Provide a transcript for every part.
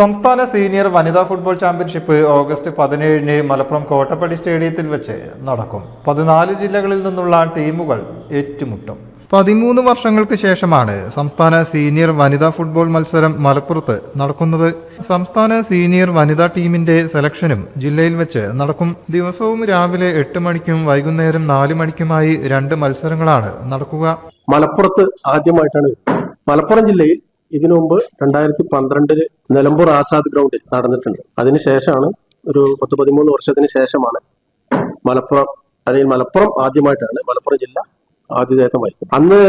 സംസ്ഥാന സീനിയർ വനിതാ football championship August 17-ന് മലപ്പുറം കോട്ടപ്പടി സ്റ്റേഡിയത്തിൽ വെച്ച് നടക്കും. 14 ജില്ലകളിൽ നിന്നുള്ള ടീമുകൾ ഏറ്റുമുട്ടും. 13 വർഷങ്ങൾക്ക് ശേഷമാണ് സംസ്ഥാന സീനിയർ വനിതാ ഫുട്ബോൾ മത്സരം മലപ്പുറത്ത് നടക്കുന്നത്. സംസ്ഥാന സീനിയർ വനിതാ ടീമിന്റെ സെലക്ഷനും ജില്ലയിൽ വെച്ച് നടക്കും. ദിവസവും രാവിലെ 8 മണിക്കും വൈകുന്നേരം 4 മണിക്കുമായി 2 മത്സരങ്ങളാണ് നടക്കുക. മലപ്പുറത്ത് ആദ്യമായിട്ടാണ് മലപ്പുറം ജില്ലയിൽ ഇതിനു മുമ്പ് 2012 നിലമ്പൂർ ആസാദ് ഗ്രൗണ്ടിൽ നടന്നിട്ടുണ്ട്. അതിനുശേഷമാണ് ഒരു 10-13 വർഷത്തിന് ശേഷമാണ് മലപ്പുറം ആദ്യമായിട്ടാണ് മലപ്പുറം ജില്ല ആതിഥേയത്വം വഹിക്കുന്നത്. അന്ന്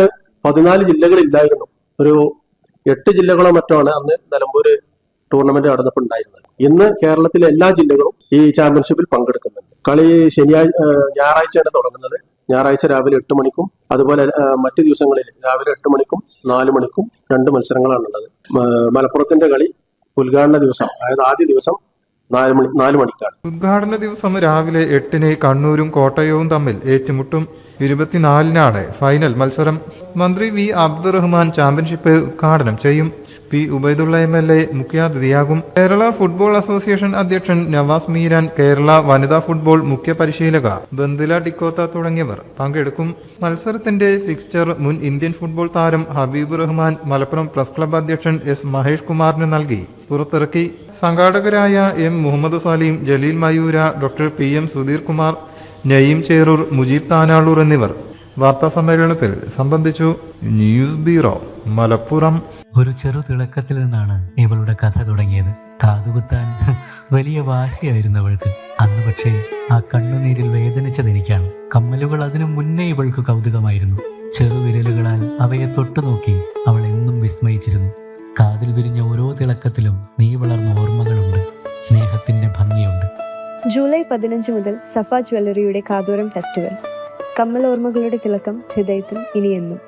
14 ജില്ലകളില്ലായിരുന്നു, ഒരു 8 ജില്ലകളോ മറ്റോ ആണ് അന്ന് നിലമ്പൂര് ടൂർണമെന്റ് നടന്നപ്പോൾ ഉണ്ടായിരുന്നത്. ഇന്ന് കേരളത്തിലെ എല്ലാ ജില്ലകളും ഈ ചാമ്പ്യൻഷിപ്പിൽ പങ്കെടുക്കുന്നുണ്ട്. കളി ഞായറാഴ്ചയാണ് തുടങ്ങുന്നത്. ഞായറാഴ്ച രാവിലെ 8 മണിക്കും അതുപോലെ മറ്റു ദിവസങ്ങളിൽ രാവിലെ 8 മണിക്കും 4 മണിക്കും 2 മത്സരങ്ങളാണുള്ളത്. മലപ്പുറത്തിന്റെ കളി ഉദ്ഘാടന ദിവസം, അതായത് ആദ്യ ദിവസം 4 മണിക്കാണ്. ഉദ്ഘാടന ദിവസം രാവിലെ 8-ന് കണ്ണൂരും കോട്ടയവും തമ്മിൽ ഏറ്റുമുട്ടും. 24-നാണ് ഫൈനൽ മത്സരം. മന്ത്രി വി അബ്ദുറഹ്മാൻ ചാമ്പ്യൻഷിപ്പ് ഉദ്ഘാടനം ചെയ്യും. പി ഉബൈദുള്ള MLA മുഖ്യാതിഥിയാകും. കേരള ഫുട്ബോൾ അസോസിയേഷൻ അധ്യക്ഷൻ നവാസ് മീരാൻ, കേരള വനിതാ ഫുട്ബോൾ മുഖ്യ പരിശീലക ബന്ദില ടിക്കോത്ത തുടങ്ങിയവർ പങ്കെടുക്കും. മത്സരത്തിന്റെ ഫിക്സ്ചർ മുൻ ഇന്ത്യൻ ഫുട്ബോൾ താരം ഹബീബ് റഹ്മാൻ മലപ്പുറം പ്രസ് ക്ലബ് അധ്യക്ഷൻ S മഹേഷ് കുമാറിന് നൽകി പുറത്തിറക്കി. സംഘാടകരായ M Muhammad Saleem, Jaleel Mayoora, doctor PM Sudheer Kumar, Naeem Cherur, Mujeeb Thanalur എന്നിവർ വാർത്താ സമ്മേളനത്തിൽ സംബന്ധിച്ചു. News bureau, Malappuram. ഒരു ചെറു തിളക്കത്തിൽ നിന്നാണ് ഇവളുടെ കഥ തുടങ്ങിയത്. കാതുകുത്താൻ വലിയ വാശിയായിരുന്നു അവൾക്ക് അന്ന്. പക്ഷേ ആ കണ്ണുനീരിൽ വേദനിച്ചത് എനിക്കാണ്. കമ്മലുകൾ അതിനു മുന്നേ ഇവൾക്ക് കൗതുകമായിരുന്നു. ചെറുവിരലുകളാൽ അവയെ തൊട്ടുനോക്കി അവൾ എന്നും വിസ്മയിച്ചിരുന്നു. കാതിൽ വിരിഞ്ഞ ഓരോ തിളക്കത്തിലും നീ വളർന്ന ഓർമ്മകളുണ്ട്, സ്നേഹത്തിന്റെ ഭംഗിയുണ്ട്. ജൂലൈ 15 മുതൽ സഫ ജ്വല്ലറിയുടെ കാതോരം ഫെസ്റ്റിവൽ. കമ്മൽ ഓർമ്മകളുടെ തിളക്കം ഹൃദയത്തിൽ ഇനിയെന്നും.